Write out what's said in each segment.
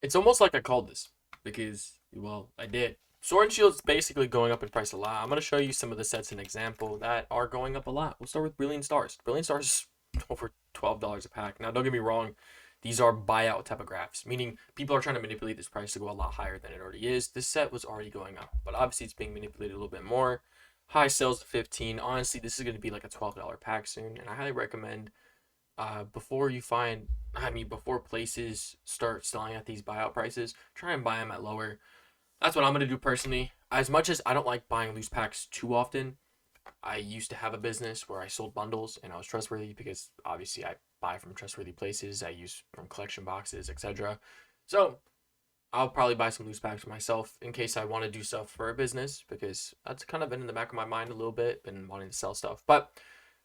It's almost like I called this because, well, I did. Sword and Shield's basically going up in price a lot. I'm going to show you some of the sets in example that are going up a lot. We'll start with Brilliant Stars. Brilliant Stars is over $12 a pack. Now, don't get me wrong. These are buyout type of graphs, meaning people are trying to manipulate this price to go a lot higher than it already is. This set was already going up, but obviously it's being manipulated a little bit more. High sales to 15. Honestly, this is going to be like a $12 pack soon, and I highly recommend before you find, I mean, before places start selling at these buyout prices, try and buy them at lower. That's what I'm gonna do personally. As much as I don't like buying loose packs too often, I used to have a business where I sold bundles and I was trustworthy because obviously I buy from trustworthy places. I use from collection boxes, etc. So I'll probably buy some loose packs for myself in case I want to do stuff for a business because that's kind of been in the back of my mind a little bit, been wanting to sell stuff. But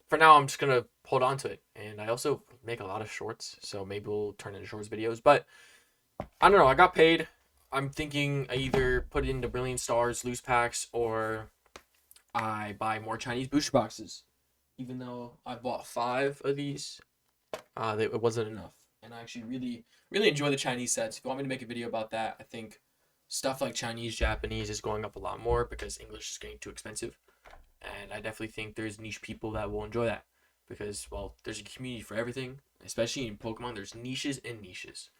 for now, I'm just gonna hold on to it. And I also make a lot of shorts, so maybe we'll turn into shorts videos. But I don't know. I got paid. I'm thinking I either put it into Brilliant Stars loose packs or I buy more Chinese booster boxes. Even though I bought 5 of these, it wasn't enough. And I actually really enjoy the Chinese sets. If you want me to make a video about that, I think stuff like Chinese, Japanese is going up a lot more because English is getting too expensive. And I definitely think there's niche people that will enjoy that because, well, there's a community for everything, especially in Pokemon. There's niches and niches,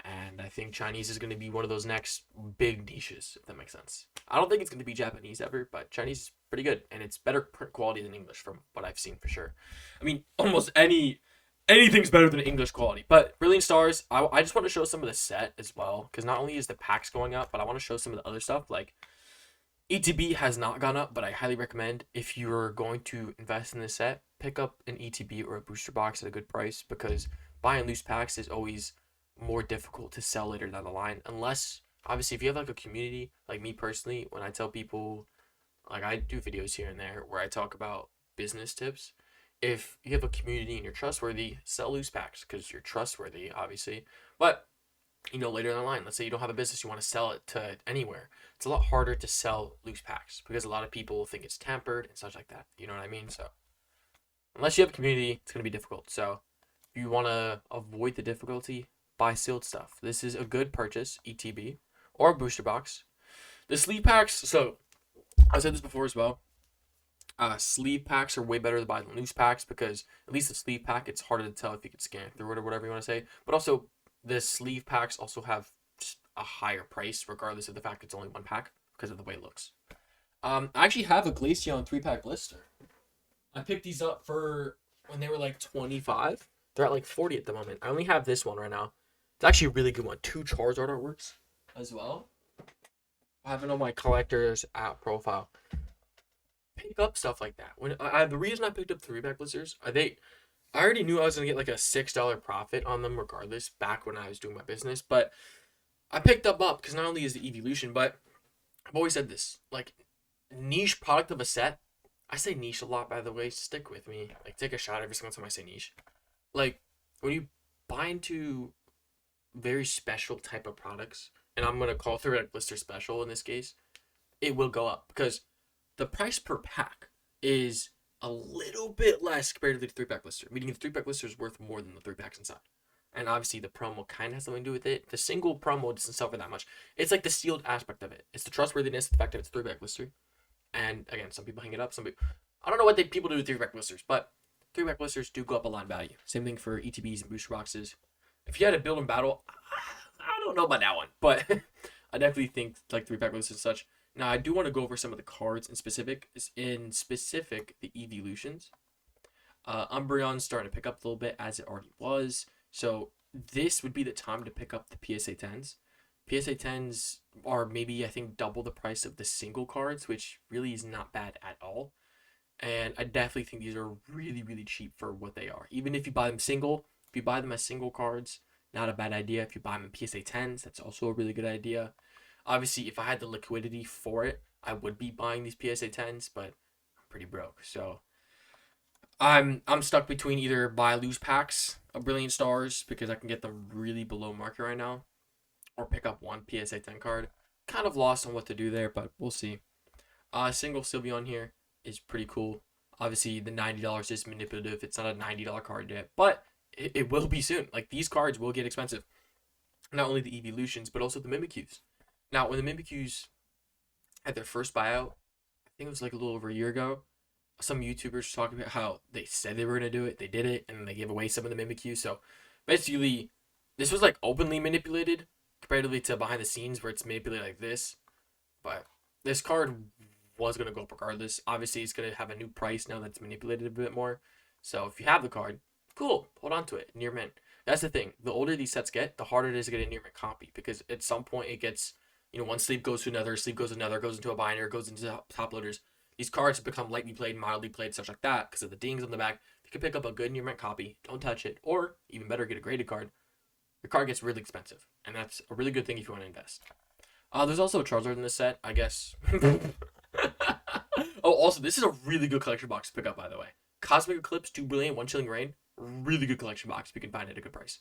and I think Chinese is going to be one of those next big niches, if that makes sense. I don't think it's going to be Japanese ever, but Chinese is pretty good, and it's better print quality than English from what I've seen for sure. I mean, almost anything's better than English quality. But Brilliant Stars, I just want to show some of the set as well, because not only is the packs going up, but I want to show some of the other stuff like ETB has not gone up, but I highly recommend if you're going to invest in this set, pick up an ETB or a booster box at a good price because buying loose packs is always more difficult to sell later down the line. Unless, obviously, if you have like a community, like me personally, when I tell people, like I do videos here and there where I talk about business tips. If you have a community and you're trustworthy, sell loose packs because you're trustworthy, obviously. But later in the line, let's say you don't have a business, you want to sell it to anywhere. It's a lot harder to sell loose packs because a lot of people think it's tampered and such like that. You know what I mean? So unless you have a community, it's gonna be difficult. So if you want to avoid the difficulty, buy sealed stuff. This is a good purchase, ETB or a booster box. The sleeve packs. So I said this before as well. Sleeve packs are way better to buy than loose packs because at least the sleeve pack, it's harder to tell if you can scan through it or whatever you want to say. But also the sleeve packs also have just a higher price regardless of the fact it's only one pack because of the way it looks. I actually have a Glaceon 3-pack blister. I picked these up for when they were like 25. They're at like 40 at the moment. I only have this one right now. It's actually a really good one. 2 Charizard artworks as well. I have it on my collector's app profile. Pick up stuff like that. When the reason I picked up 3-pack blisters are I already knew I was gonna get like a $6 profit on them regardless back when I was doing my business, but I picked them up because not only is the evolution, but I've always said this, like niche product of a set. I say niche a lot, by the way. Stick with me. Like take a shot every single time I say niche. Like when you buy into very special type of products, and I'm gonna call 3-pack blister special in this case, it will go up because the price per pack is a little bit less compared to the 3-pack blister, meaning the 3-pack blister is worth more than the 3 packs inside. And obviously the promo kind of has something to do with it. The single promo doesn't sell for that much. It's like the sealed aspect of it. It's the trustworthiness, the fact that it's 3-pack blister. And again, some people hang it up. Some people, I don't know what people do with 3-pack blisters, but 3-pack blisters do go up a lot in value. Same thing for ETBs and booster boxes. If you had a build and battle, I don't know about that one, but I definitely think like 3-pack blisters and such. Now I do want to go over some of the cards in specific. The evolutions. Umbreon's starting to pick up a little bit as it already was. So this would be the time to pick up the PSA 10s. PSA 10s are maybe I think double the price of the single cards, which really is not bad at all. And I definitely think these are really cheap for what they are. Even if you buy them single, if you buy them as single cards, not a bad idea. If you buy them in PSA 10s, that's also a really good idea. Obviously, if I had the liquidity for it, I would be buying these PSA 10s, but I'm pretty broke. So I'm stuck between either buy loose packs of Brilliant Stars because I can get them really below market right now, or pick up one PSA 10 card. Kind of lost on what to do there, but we'll see. Single Sylveon here is pretty cool. Obviously, the $90 is manipulative. It's not a $90 card yet, but it will be soon. Like, these cards will get expensive. not only the evolutions, but also the Mimikyus. Now, when the Mimikyus had their first buyout, I think it was like a little over a year ago, some YouTubers were talking about how they said they were going to do it, they did it, and they gave away some of the Mimikyus. So basically, this was like openly manipulated comparatively to behind the scenes where it's manipulated like this. But this card was going to go up regardless. Obviously, it's going to have a new price now that's manipulated a bit more. So if you have the card, cool, hold on to it, near mint. That's the thing. The older these sets get, the harder it is to get a near mint copy, because at some point it gets, one sleeve goes to another, sleeve goes to another, goes into a binder, goes into top loaders. These cards become lightly played, mildly played, such like that, because of the dings on the back. If you can pick up a good near mint copy, don't touch it, or even better, get a graded card. Your card gets really expensive, and that's a really good thing if you want to invest. There's also a Charizard in this set, I guess. Oh, also, this is a really good collection box to pick up, by the way. Cosmic Eclipse, 2 Brilliant, 1 Chilling Rain. Really good collection box if you can find it at a good price.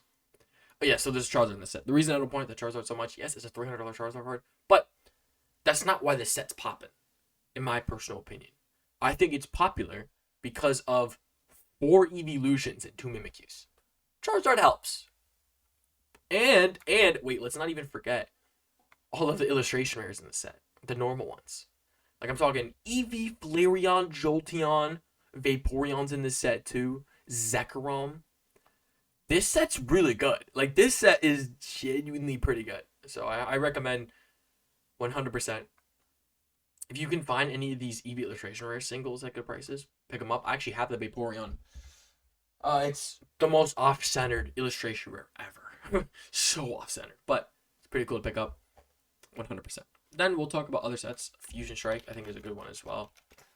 But yeah, so there's Charizard in this set. The reason I don't point at the Charizard so much, yes, it's a $300 Charizard card, but that's not why this set's popping, in my personal opinion. I think it's popular because of 4 evolutions and 2 Mimikyus. Charizard helps. And wait, let's not even forget all of the illustration rares in the set. The normal ones. Like, I'm talking Eevee, Flareon, Jolteon, Vaporeon's in this set too. Zekrom. This set's really good. Like, this set is genuinely pretty good. So I recommend 100%. If you can find any of these Eevee illustration rare singles at good prices, pick them up. I actually have the Vaporeon. It's the most off-centered illustration rare ever. So off-centered. But it's pretty cool to pick up. 100%. Then we'll talk about other sets. Fusion Strike, I think, is a good one as well.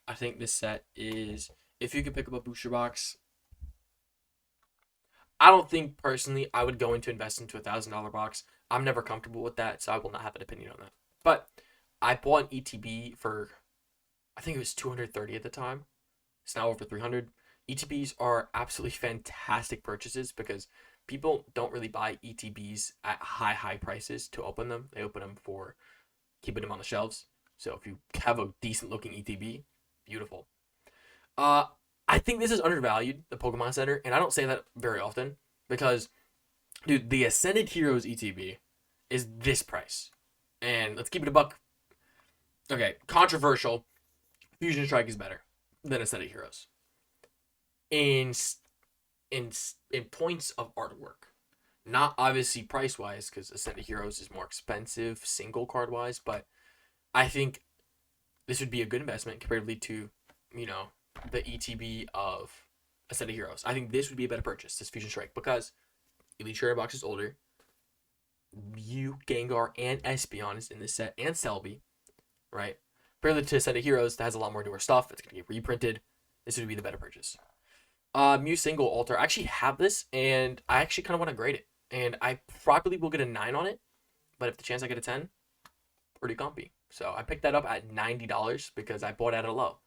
I think this set is, if you can pick up a booster box, I don't think personally I would go into invest into $1,000 box. I'm never comfortable with that, so I will not have an opinion on that. But I bought an ETB for, I think it was $230 at the time. It's now over $300. ETBs are absolutely fantastic purchases because people don't really buy ETBs at high prices to open them. They open them for keeping them on the shelves. So if you have a decent looking ETB, beautiful. I think this is undervalued, the Pokemon Center, and I don't say that very often because, dude, the Ascended Heroes ETB is this price. And let's keep it a buck. Okay, controversial. Fusion Strike is better than Ascended Heroes. In points of artwork. Not obviously price-wise, because Ascended Heroes is more expensive single card-wise, but I think this would be a good investment comparatively to, the ETB of Ascended Heroes. I think this would be a better purchase, this Fusion Strike, because Elite Trainer Box is older. Mew, Gengar, and Espeon is in this set, and Celebi, right? Comparatively to Ascended Heroes, that has a lot more newer stuff. It's going to get reprinted. This would be the better purchase. Mew Single Alter. I actually have this, and I actually kind of want to grade it. And I probably will get a 9 on it, but if the chance I get a 10, pretty comfy. So I picked that up at $90 because I bought it at a low.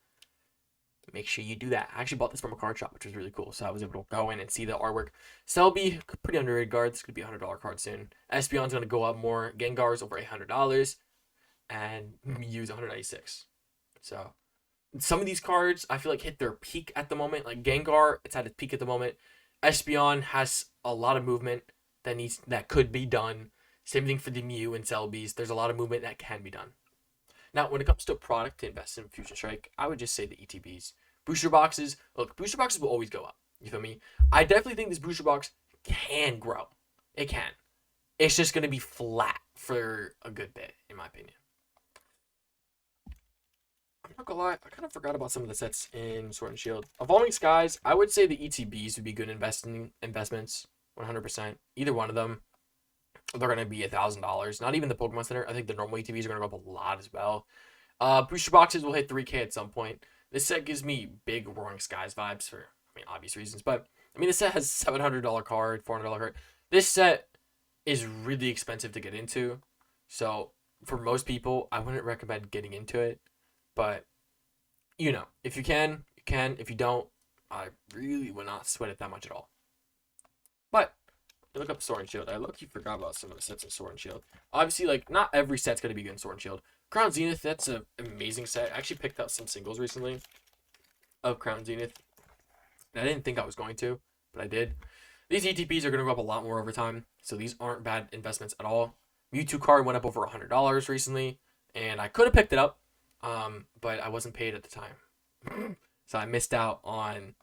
Make sure you do that. I actually bought this from a card shop, which was really cool. So I was able to go in and see the artwork. Celebi, pretty underrated card. This could be a $100 card soon. Espeon's going to go up more. Gengar's over $800. And Mew's $196. So some of these cards, I feel like, hit their peak at the moment. Like Gengar, it's at its peak at the moment. Espeon has a lot of movement that could be done. Same thing for the Mew and Celebis. There's a lot of movement that can be done. Now, when it comes to a product to invest in Fusion Strike, I would just say the ETBs. Booster boxes, look, booster boxes will always go up. You feel me? I definitely think this booster box can grow. It can. It's just going to be flat for a good bit, in my opinion. I'm not gonna lie, I kind of forgot about some of the sets in Sword and Shield. Evolving Skies, I would say the ETBs would be good investments, 100%. Either one of them, they're going to be $1,000. Not even the Pokemon Center. I think the normal ETBs are going to go up a lot as well. Booster boxes will hit 3K at some point. This set gives me big Roaring Skies vibes for, obvious reasons. But, this set has $700 card, $400 card. This set is really expensive to get into. So, for most people, I wouldn't recommend getting into it. But, if you can, you can. If you don't, I really would not sweat it that much at all. But, you look up Sword and Shield. I low-key forgot about some of the sets in Sword and Shield. Obviously, not every set's going to be good in Sword and Shield. Crown Zenith, that's an amazing set. I actually picked up some singles recently of Crown Zenith. And I didn't think I was going to, but I did. These ETPs are going to go up a lot more over time, so these aren't bad investments at all. Mewtwo card went up over $100 recently, and I could have picked it up, but I wasn't paid at the time. So I missed out on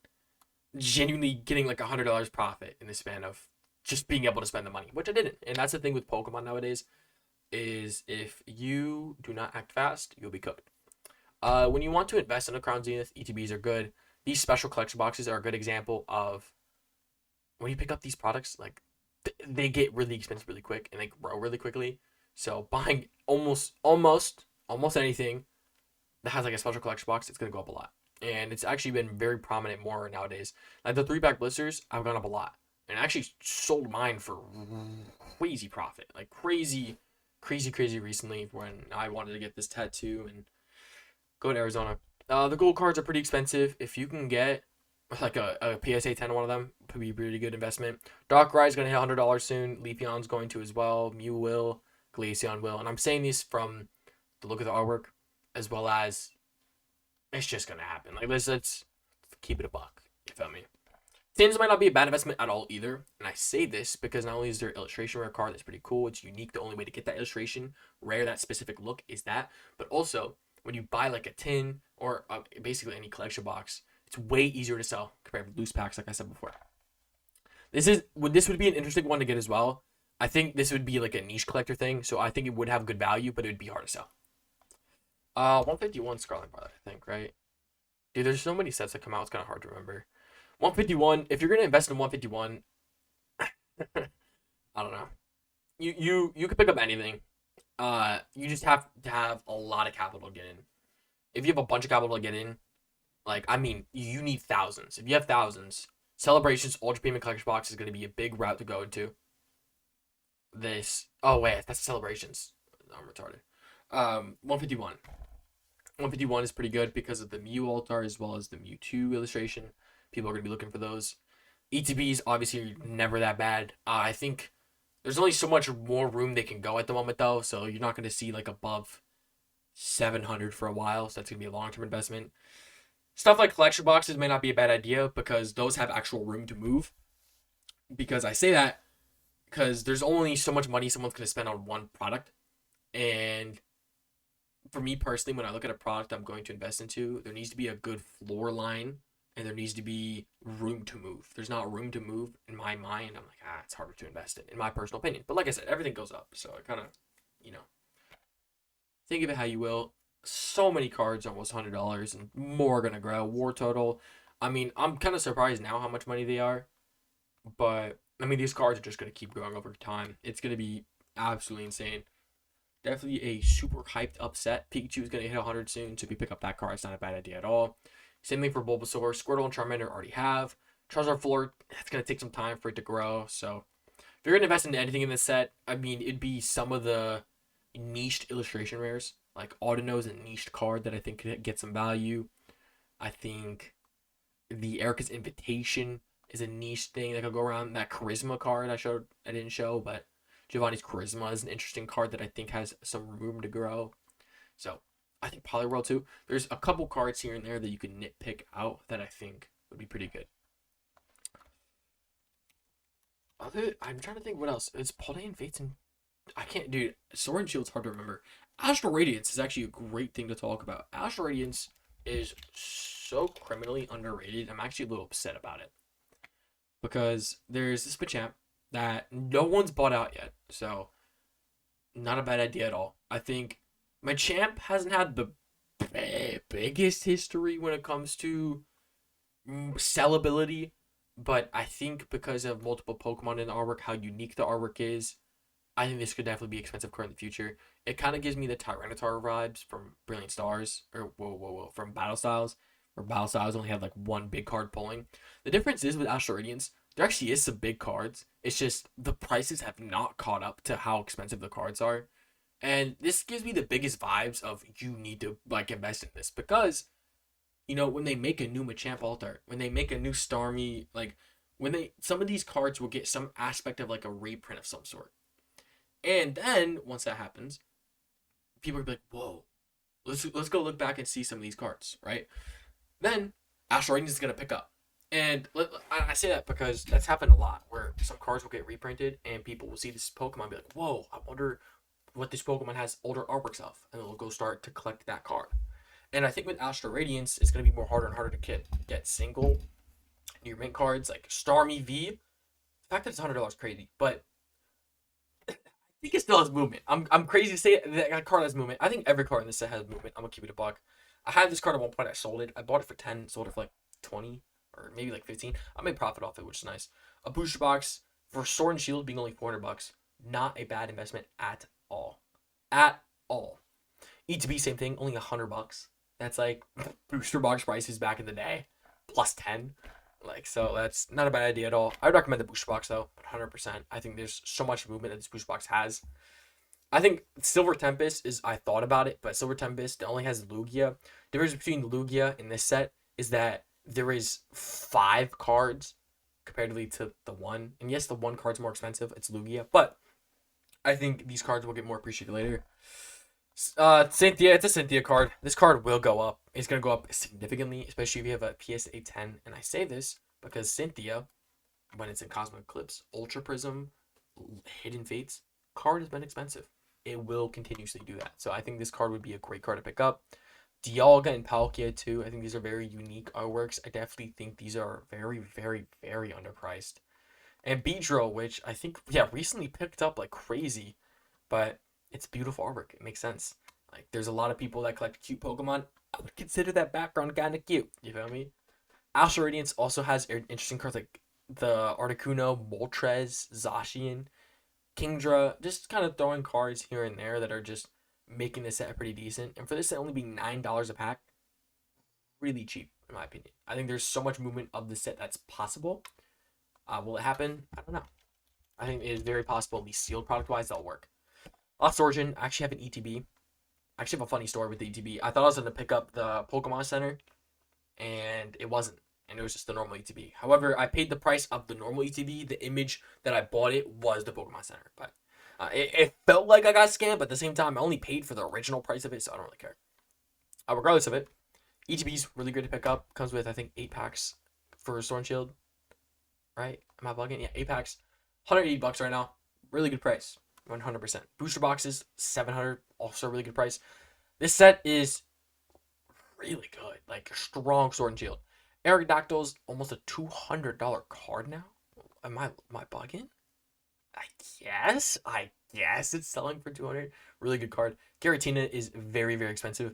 genuinely getting like $100 profit in the span of just being able to spend the money, which I didn't. And that's the thing with Pokemon nowadays, is if you do not act fast, you'll be cooked. When you want to invest in a Crown Zenith, ETBs are good. These special collection boxes are a good example of when you pick up these products, like they get really expensive really quick and they grow really quickly. So buying almost anything that has like a special collection box, it's gonna go up a lot. And it's actually been very prominent more nowadays. Like the 3-pack blisters, I've gone up a lot. And I actually sold mine for crazy profit. Like crazy recently when I wanted to get this tattoo and go to Arizona. The gold cards are pretty expensive. If you can get like a PSA 10 one of them, it would be a really good investment. Darkrai is going to hit $100 soon. Leafeon's going to as well. Mew will. Glaceon will. And I'm saying this from the look of the artwork as well as it's just going to happen. Like, let's keep it a buck. You feel me? Tins might not be a bad investment at all either. And I say this because not only is there illustration rare card that's pretty cool, it's unique. The only way to get that illustration rare, that specific look is that. But also, when you buy like a tin or basically any collection box, it's way easier to sell compared with loose packs, like I said before. This would be an interesting one to get as well. I think this would be like a niche collector thing, so I think it would have good value, but it would be hard to sell. 151 Scarlet Violet, I think, right? Dude, there's so many sets that come out, it's kind of hard to remember. 151, if you're going to invest in 151, I don't know. You could pick up anything. You just have to have a lot of capital to get in. If you have a bunch of capital to get in, like, I mean, you need thousands. If you have thousands, Celebrations Ultra Payment Collection Box is going to be a big route to go into. Oh, wait, that's Celebrations. I'm retarded. 151. 151 is pretty good because of the Mew altar as well as the Mewtwo illustration. People are going to be looking for those. ETBs, obviously, never that bad. I think there's only so much more room they can go at the moment, though, so you're not going to see, like, above 700 for a while, so that's going to be a long-term investment. Stuff like collection boxes may not be a bad idea because those have actual room to move. Because I say that because there's only so much money someone's going to spend on one product. And for me personally, when I look at a product I'm going to invest into, there needs to be a good floor line and there needs to be room to move. If there's not room to move in my mind, I'm like, it's harder to invest in my personal opinion. But like I said, everything goes up. So I kind of, think of it how you will. So many cards, almost $100, and more are going to grow. War total, I mean, I'm kind of surprised now how much money they are. But, I mean, these cards are just going to keep growing over time. It's going to be absolutely insane. Definitely a super hyped upset. Pikachu is going to hit 100 soon, so if you pick up that card, it's not a bad idea at all. Same thing for Bulbasaur. Squirtle and Charmander already have. Charizard floor, it's going to take some time for it to grow. So, if you're going to invest into anything in this set, I mean, it'd be some of the niched illustration rares. Like, Audino is a niched card that I think could get some value. I think the Erica's Invitation is a niche thing that could go around. That Charisma card I didn't show, but Giovanni's Charisma is an interesting card that I think has some room to grow. So, I think Poliwhirl too. There's a couple cards here and there that you can nitpick out that I think would be pretty good. I'm trying to think what else. It's Paldean Fates and I can't, dude. Sword and Shield's hard to remember. Astral Radiance is actually a great thing to talk about. Astral Radiance is so criminally underrated. I'm actually a little upset about it because there's this Machamp that no one's bought out yet. So, not a bad idea at all. I think Machamp hasn't had the biggest history when it comes to sellability, but I think because of multiple Pokemon in the artwork, how unique the artwork is, I think this could definitely be expensive card in the future. It kind of gives me the Tyranitar vibes from Brilliant Stars, or from Battle Styles, where Battle Styles only have like one big card pulling. The difference is with Astral Radiance, there actually is some big cards. It's just the prices have not caught up to how expensive the cards are. And this gives me the biggest vibes of you need to like invest in this because, when they make a new Machamp altar, when they make a new Starmie, like some of these cards will get some aspect of like a reprint of some sort. And then once that happens, people will be like, "Whoa, let's go look back and see some of these cards." Right? Then Astral Radiance is gonna pick up, And I say that because that's happened a lot, where some cards will get reprinted and people will see this Pokemon and be like, "Whoa, I wonder what this Pokemon has older artworks of," and they'll go start to collect that card. And I think with Astro Radiance, it's going to be more harder and harder to get single new mint cards like Starmie V. The fact that it's $100 is crazy, but I think it still has movement. I'm crazy to say that card has movement. I think every card in this set has movement. I'm gonna keep it a buck. I had this card at one point. I sold it. I bought it for 10, sold it for like 20 or maybe like 15. I made profit off it, which is nice. A booster box for Sword and Shield being only $400. Not a bad investment at all. At all. E2B, same thing, only $100. That's like booster box prices back in the day, plus 10. Like, so that's not a bad idea at all. I would recommend the booster box though, 100%. I think there's so much movement that this booster box has. I think Silver Tempest is, I thought about it, but Silver Tempest only has Lugia. The difference between Lugia in this set is that there is 5 cards comparatively to the one. And yes, the one card's more expensive. It's Lugia, but I think these cards will get more appreciated later. Cynthia, it's a Cynthia card. This card will go up. It's going to go up significantly, especially if you have a PSA 10. And I say this because Cynthia, when it's in Cosmic Eclipse, Ultra Prism, Hidden Fates, card has been expensive. It will continuously do that. So I think this card would be a great card to pick up. Dialga and Palkia too. I think these are very unique artworks. I definitely think these are very, very, very underpriced. And Beedrill, which I think, yeah, recently picked up like crazy, but it's beautiful artwork. It makes sense. Like, there's a lot of people that collect cute Pokemon. I would consider that background kind of cute. You feel me? Astral Radiance also has interesting cards like the Articuno, Moltres, Zacian, Kingdra. Just kind of throwing cards here and there that are just making this set pretty decent. And for this set only being $9 a pack, really cheap in my opinion. I think there's so much movement of the set that's possible. Will it happen? I don't know. I think it is very possible, at least sealed product-wise, that'll work. Lost Origin, I actually have an ETB. I actually have a funny story with the ETB. I thought I was going to pick up the Pokemon Center, and it wasn't. And it was just the normal ETB. However, I paid the price of the normal ETB. The image that I bought it was the Pokemon Center. But it felt like I got scammed, but at the same time, I only paid for the original price of it, so I don't really care. Regardless of it, ETB's really good to pick up. Comes with, I think, 8 packs for Sword and Shield. Right? Am I bugging? Yeah, 8 packs. $180 right now. Really good price. 100%. Booster boxes, $700. Also a really good price. This set is really good. Like, a strong Sword and Shield. Aerodactyl's almost a $200 card now. Am I bugging? I guess it's selling for $200. Really good card. Giratina is very, very expensive.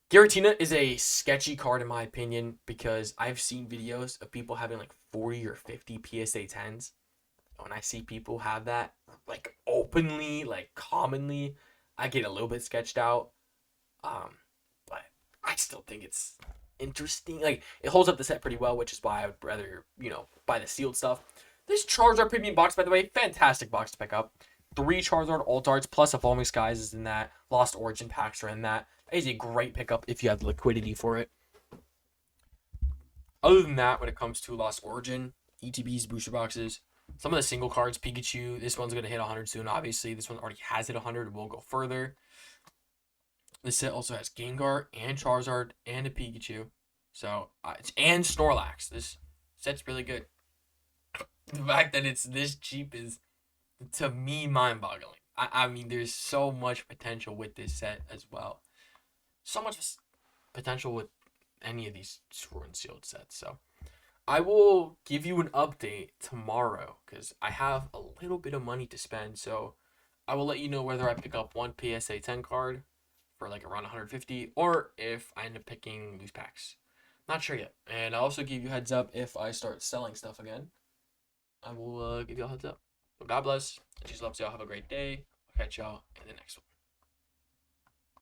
Giratina is a sketchy card in my opinion because I've seen videos of people having like 40 or 50 PSA 10s. When I see people have that like openly, like commonly, I get a little bit sketched out. But I still think it's interesting. Like, it holds up the set pretty well, which is why I would rather, buy the sealed stuff. This Charizard premium box, by the way, fantastic box to pick up. 3 Charizard Alt Arts plus Evolving Skies is in that. Lost Origin packs are in that. That is a great pickup if you have the liquidity for it. Other than that, when it comes to Lost Origin, ETBs, booster boxes, some of the single cards, Pikachu, this one's going to hit 100 soon, obviously. This one already has hit 100. We'll go further. This set also has Gengar and Charizard and a Pikachu. So, and Snorlax. This set's really good. The fact that it's this cheap is, to me, mind-boggling. I mean, there's so much potential with this set as well. So much potential with any of these Sword and Shield sets. So, I will give you an update tomorrow because I have a little bit of money to spend. So, I will let you know whether I pick up one PSA 10 card for like around 150 or if I end up picking loose packs. Not sure yet. And I'll also give you a heads up if I start selling stuff again. I will give you a heads up. So God bless. Jesus loves y'all. Have a great day. I'll catch y'all in the next one.